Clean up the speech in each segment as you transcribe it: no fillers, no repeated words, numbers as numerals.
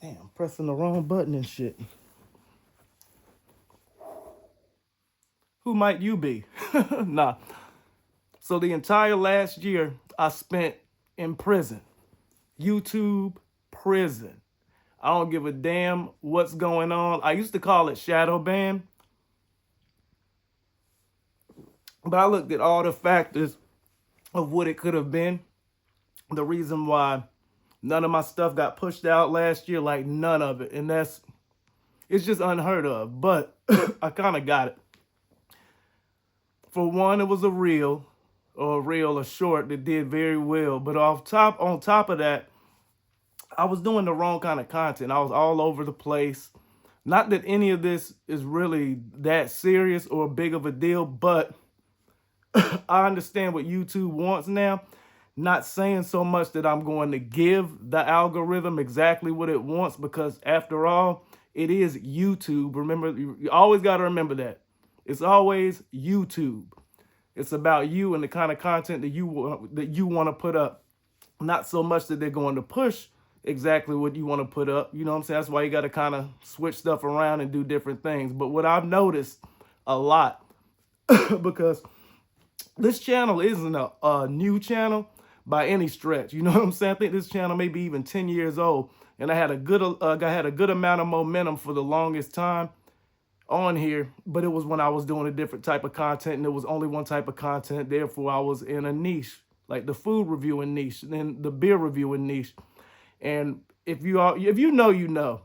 Damn, pressing the wrong button and shit. Who might you be? Nah. So the entire last year I spent in prison. YouTube prison. I don't give a damn what's going on. I used to call it shadow ban, but I looked at all the factors of what it could have been. The reason why none of my stuff got pushed out last year, like none of it. And it's just unheard of. But I kind of got it. For one, it was a short that did very well. But on top of that, I was doing the wrong kind of content. I was all over the place. Not that any of this is really that serious or big of a deal, but I understand what YouTube wants now. Not saying so much that I'm going to give the algorithm exactly what it wants, because after all, it is YouTube. Remember, you always got to remember that. It's always YouTube. It's about you and the kind of content that you want to put up. Not so much that they're going to push exactly what you want to put up. You know what I'm saying? That's why you got to kind of switch stuff around and do different things. But what I've noticed a lot, because this channel isn't a new channel by any stretch. You know what I'm saying? I think this channel may be even 10 years old, and I had a good amount of momentum for the longest time on here, but it was when I was doing a different type of content, and there was only one type of content. Therefore, I was in a niche, like the food reviewing niche, and then the beer reviewing niche. And if you know, you know.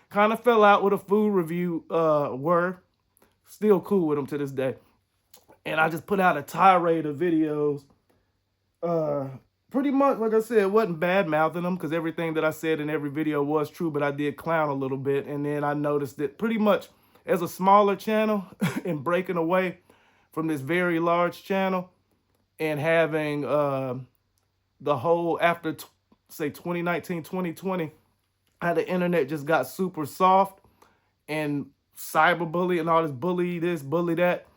Kind of fell out with a food review word. Still cool with them to this day. And I just put out a tirade of videos. Pretty much, like I said, it wasn't bad mouthing them, because everything that I said in every video was true, but I did clown a little bit. And then I noticed that pretty much as a smaller channel and breaking away from this very large channel and having the whole, after say 2019, 2020, how the internet just got super soft and cyberbully and all this bully this, bully that.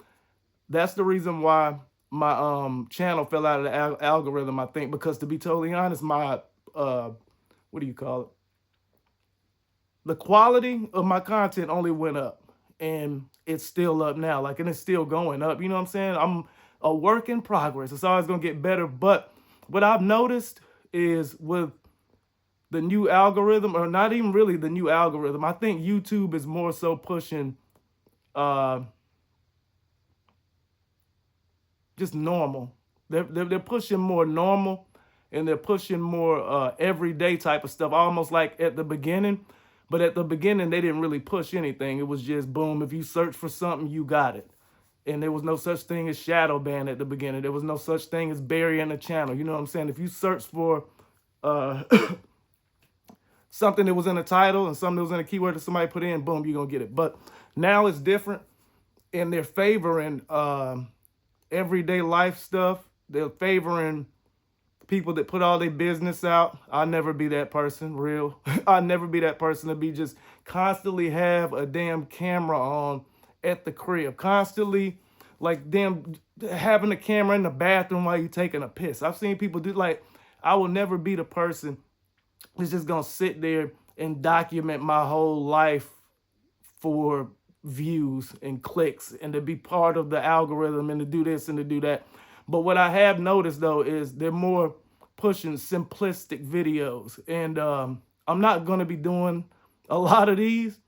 That's the reason why my channel fell out of the algorithm, I think, because to be totally honest, my what do you call it? The quality of my content only went up, and it's still up now. Like, and it's still going up. You know what I'm saying? I'm a work in progress. It's always gonna get better. But what I've noticed is with the new algorithm, or not even really the new algorithm, I think YouTube is more so pushing just normal. They're pushing more normal, and they're pushing more everyday type of stuff, almost like at the beginning. But at the beginning, they didn't really push anything. It was just boom. If you search for something, you got it. And there was no such thing as shadow ban at the beginning. There was no such thing as burying the channel. You know what I'm saying? If you search for uh, something that was in a title and something that was in a keyword that somebody put in, boom, you're gonna get it. But now it's different, and they're favoring everyday life stuff. They're favoring people that put all their business out. I'll never be that person, real. I'll never be that person to be just constantly have a damn camera on at the crib. Constantly, like, damn, having a camera in the bathroom while you're taking a piss. I've seen people do, like, I will never be the person that's just gonna sit there and document my whole life for views and clicks and to be part of the algorithm and to do this and to do that. But what I have noticed though is they're more pushing simplistic videos, and I'm not going to be doing a lot of these,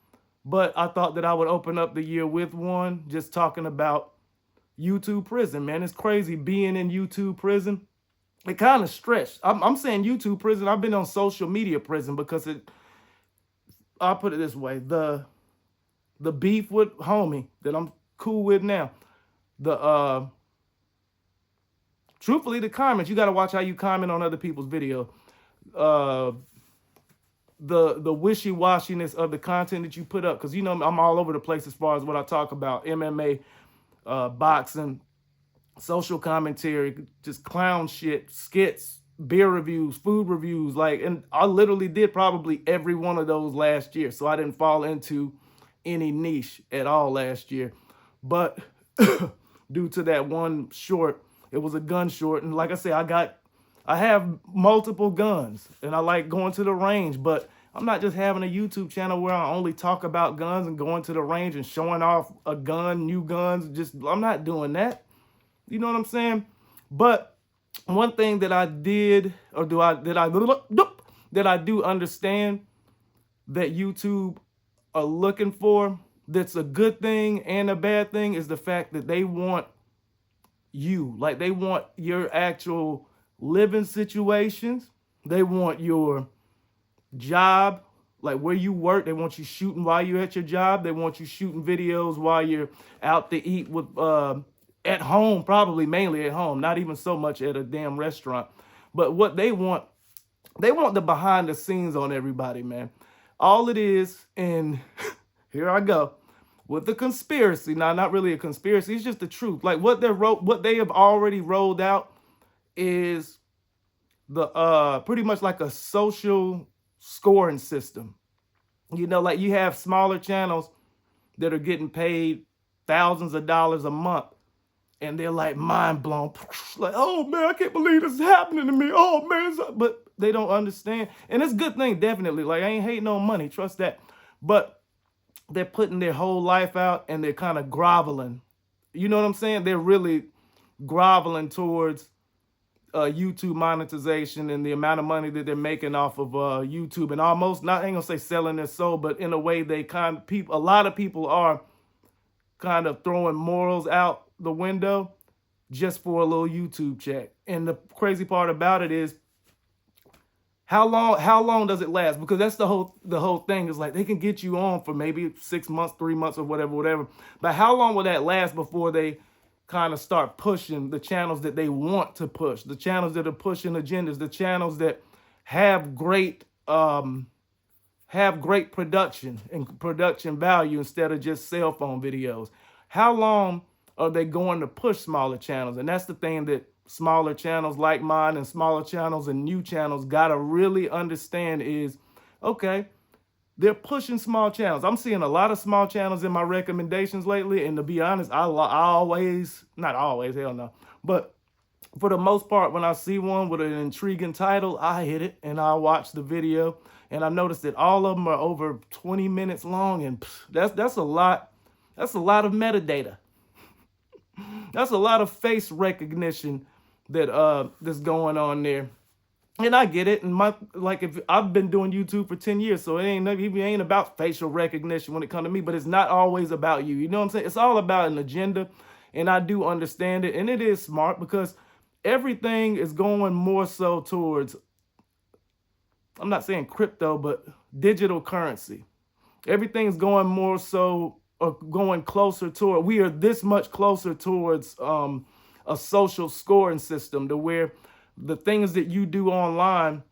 but I thought that I would open up the year with one just talking about YouTube prison. Man, it's crazy being in YouTube prison. It kind of stretched. I'm saying YouTube prison. I've been on social media prison because I'll put it this way: the beef with homie that I'm cool with now, the truthfully, the comments, you got to watch how you comment on other people's video. The wishy-washiness of the content that you put up, because you know I'm all over the place as far as what I talk about: MMA, boxing, social commentary, just clown shit, skits, beer reviews, food reviews, like, and I literally did probably every one of those last year, so I didn't fall into any niche at all last year. But due to that one short, it was a gun short, and like I said, I have multiple guns, and I like going to the range, but I'm not just having a YouTube channel where I only talk about guns and going to the range and showing off a gun, new guns. Just I'm not doing that. You know what I'm saying? But one thing that I did, or do I that I do understand that YouTube are looking for, that's a good thing and a bad thing, is the fact that they want you. Like they want your actual living situations. They want your job, like where you work. They want you shooting while you're at your job. They want you shooting videos while you're out to eat with at home, probably mainly at home, not even so much at a damn restaurant. But what they want the behind the scenes on everybody, man. All it is, and here I go with the conspiracy. Now, not really a conspiracy, it's just the truth. Like what they have already rolled out is the pretty much like a social scoring system. You know, like you have smaller channels that are getting paid thousands of dollars a month, and they're like mind blown, like, oh man, I can't believe this is happening to me. Oh man, but they don't understand, and it's a good thing, definitely. Like I ain't hating on money, trust that, but they're putting their whole life out and they're kind of groveling. You know what I'm saying? They're really groveling towards YouTube monetization and the amount of money that they're making off of YouTube, and almost, not, I ain't gonna say selling their soul, but in a way they a lot of people are kind of throwing morals out the window just for a little YouTube check. And the crazy part about it is, how long does it last? Because that's the whole thing, is like they can get you on for maybe 6 months, 3 months, or whatever. But how long will that last before they kind of start pushing the channels that they want to push, the channels that are pushing agendas, the channels that have great production and production value instead of just cell phone videos? How long are they going to push smaller channels? And that's the thing that smaller channels like mine and smaller channels and new channels gotta really understand is, okay, they're pushing small channels. I'm seeing a lot of small channels in my recommendations lately, and to be honest, I always, not always, hell no, but for the most part, when I see one with an intriguing title, I hit it and I watch the video, and I noticed that all of them are over 20 minutes long, and that's a lot. That's a lot of metadata. That's a lot of face recognition that that's going on there. And I get it. And if I've been doing YouTube for 10 years, so it ain't about facial recognition when it comes to me, but it's not always about you. You know what I'm saying? It's all about an agenda. And I do understand it. And it is smart because everything is going more so towards, I'm not saying crypto, but digital currency. Everything's going more so, or going closer toward, we are this much closer towards a social scoring system, to where the things that you do online,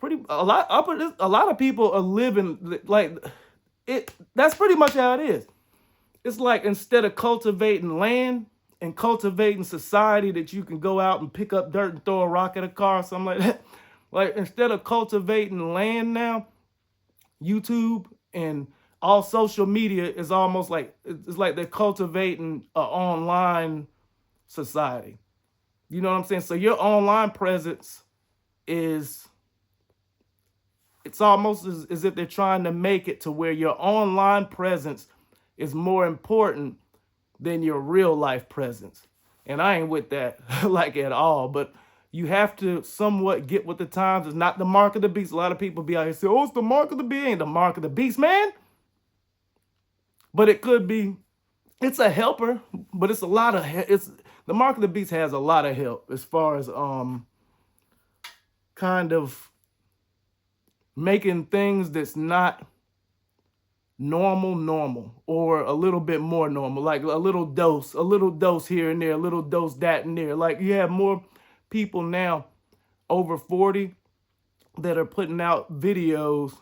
a lot of people are living like it. That's pretty much how it is. It's like, instead of cultivating land and cultivating society that you can go out and pick up dirt and throw a rock at a car or something like that, like instead of cultivating land now, YouTube and all social media is almost like, it's like they're cultivating an online society. You know what I'm saying? So your online presence is, it's almost as if they're trying to make it to where your online presence is more important than your real life presence. And I ain't with that like at all, but you have to somewhat get with the times. It's not the mark of the beast. A lot of people be out here saying, oh, it's the mark of the beast. Ain't the mark of the beast, man. But it could be, it's a helper, but it's a lot of, the mark of the beast has a lot of help as far as kind of making things that's not normal, or a little bit more normal, like a little dose here and there, a little dose that and there. Like you have more people now over 40 that are putting out videos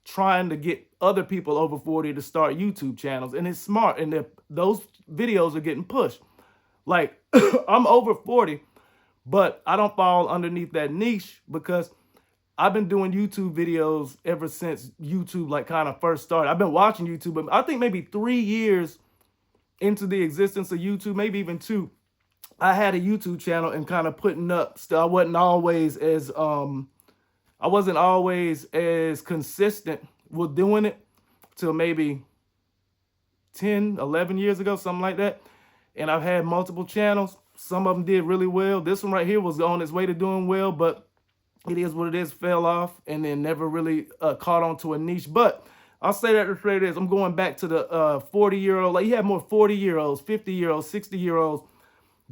trying to get other people over 40 to start YouTube channels, and it's smart, and those videos are getting pushed. Like I'm over 40, but I don't fall underneath that niche because I've been doing YouTube videos ever since YouTube like kind of first started. I've been watching YouTube, but I think maybe 3 years into the existence of YouTube, maybe even 2, I had a YouTube channel and kind of putting up stuff. I wasn't always as I wasn't always as consistent with doing it till maybe 10, 11 years ago, something like that. And I've had multiple channels. Some of them did really well. This one right here was on its way to doing well, but it is what it is, fell off, and then never really caught on to a niche. But I'll say that to say this, I'm going back to the 40-year-old, like you have more 40-year-olds, 50-year-olds, 60-year-olds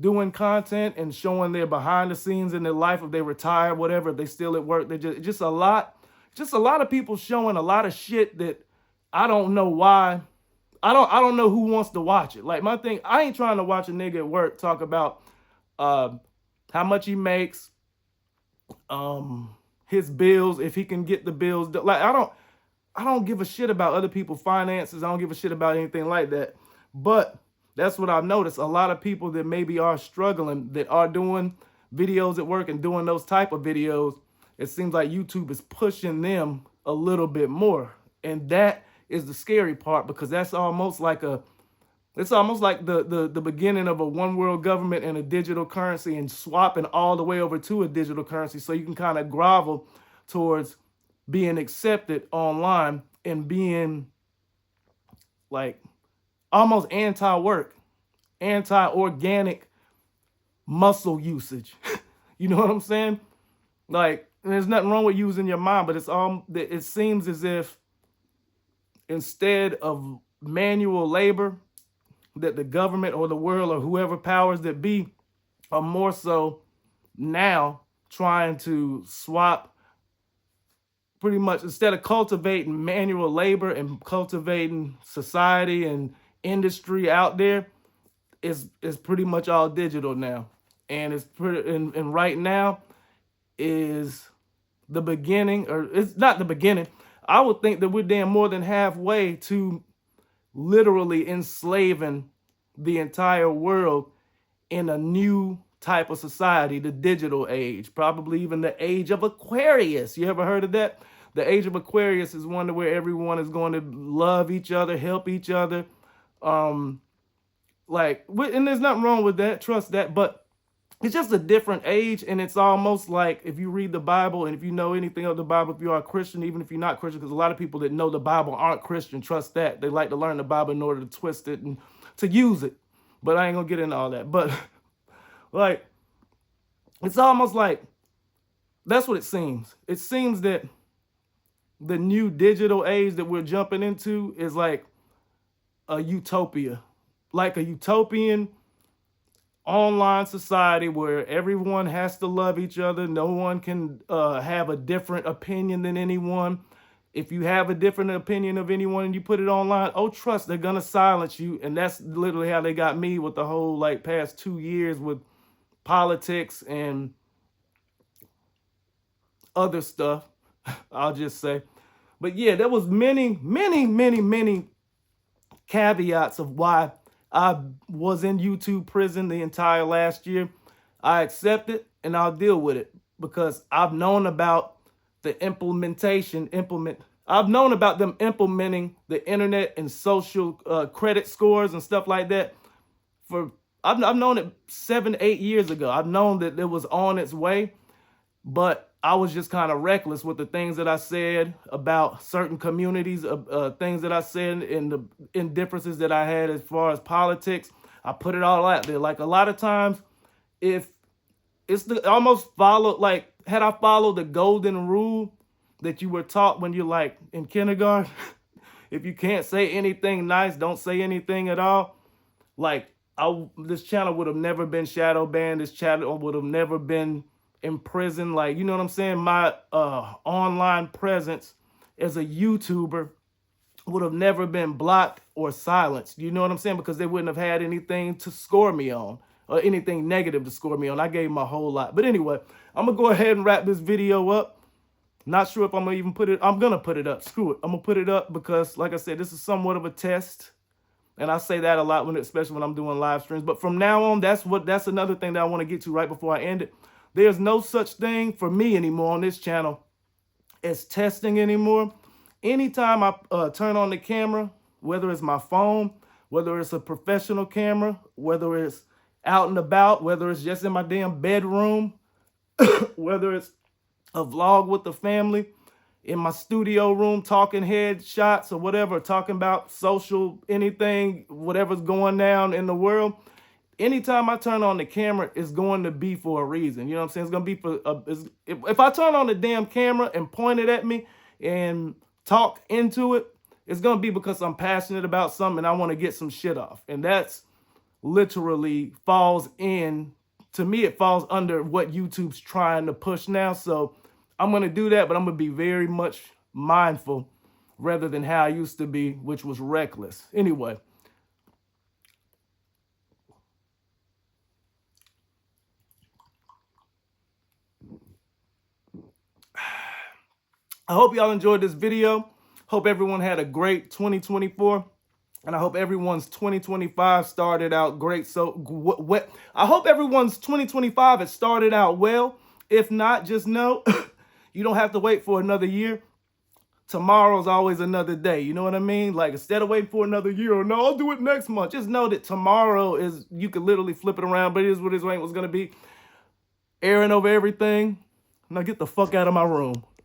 doing content and showing their behind the scenes in their life, if they retire, whatever, if they still at work. They just a lot of people showing a lot of shit that I don't know why. I don't know who wants to watch it. Like my thing, I ain't trying to watch a nigga at work talk about how much he makes, his bills, if he can get the bills. Like I don't give a shit about other people's finances. I don't give a shit about anything like that. But that's what I've noticed. A lot of people that maybe are struggling, that are doing videos at work and doing those type of videos, it seems like YouTube is pushing them a little bit more. And that is the scary part, because that's almost like it's almost like the beginning of a one world government and a digital currency, and swapping all the way over to a digital currency, so you can kind of grovel towards being accepted online and being like almost anti-work, anti-organic muscle usage. You know what I'm saying? Like, there's nothing wrong with using your mind, but it seems as if instead of manual labor, that the government or the world or whoever powers that be are more so now trying to swap, pretty much, instead of cultivating manual labor and cultivating society and industry out there, is pretty much all digital now. And it's pretty, and right now is the beginning, or it's not the beginning. I would think that we're damn more than halfway to literally enslaving the entire world in a new type of society, the digital age, probably even the age of Aquarius. You ever heard of that? The age of Aquarius is one where everyone is going to love each other, help each other. Like, and there's nothing wrong with that, trust that, but it's just a different age. And it's almost like, if you read the Bible and if you know anything of the Bible, if you are a Christian, even if you're not Christian, because a lot of people that know the Bible aren't Christian, trust that. They like to learn the Bible in order to twist it and to use it. But I ain't gonna get into all that. But like, it's almost like, that's what it seems. It seems that the new digital age that we're jumping into is like a utopia, like a utopian online society where everyone has to love each other. No one can have a different opinion than anyone. If you have a different opinion of anyone and you put it online, oh, trust, they're gonna silence you. And that's literally how they got me with the whole like past 2 years with politics and other stuff, I'll just say. But yeah, there was many caveats of why I was in YouTube prison the entire last year. I accept it and I'll deal with it, because I've known about the I've known about them implementing the internet and social credit scores and stuff like that for, I've known it 7, 8 years ago. I've known that it was on its way, but I was just kind of reckless with the things that I said about certain communities, things that I said, and the indifferences that I had as far as politics. I put it all out there. Like, a lot of times, if it's almost followed, like, had I followed the golden rule that you were taught when you're like in kindergarten, if you can't say anything nice, don't say anything at all. Like, this channel would have never been shadow banned. This channel would have never been in prison. Like, you know what I'm saying? My online presence as a YouTuber would have never been blocked or silenced. You know what I'm saying? Because they wouldn't have had anything to score me on, or anything negative to score me on. I gave my whole lot. But anyway, I'm gonna go ahead and wrap this video up. Not sure if I'm gonna even put it, I'm gonna put it up. Screw it. I'm gonna put it up because, like I said, this is somewhat of a test. And I say that a lot, especially when I'm doing live streams. But from now on, that's another thing that I want to get to right before I end it. There's no such thing for me anymore on this channel as testing anymore. Anytime I turn on the camera, whether it's my phone, whether it's a professional camera, whether it's out and about, whether it's just in my damn bedroom, whether it's a vlog with the family in my studio room, talking head shots or whatever, talking about social, anything, whatever's going down in the world. Anytime I turn on the camera, it's going to be for a reason. You know what I'm saying? It's going to be for if I turn on the damn camera and point it at me and talk into it, it's going to be because I'm passionate about something and I want to get some shit off. And that's literally falls in, to me, it falls under what YouTube's trying to push now. So I'm going to do that, but I'm going to be very much mindful rather than how I used to be, which was reckless. Anyway. I hope y'all enjoyed this video. Hope everyone had a great 2024. And I hope everyone's 2025 started out great. So I hope everyone's 2025 has started out well. If not, just know you don't have to wait for another year. Tomorrow's always another day. You know what I mean? Like, instead of waiting for another year, or no, I'll do it next month. Just know that tomorrow is, you could literally flip it around, but it is what it ain't what's going to be. Airing over everything. Now get the fuck out of my room.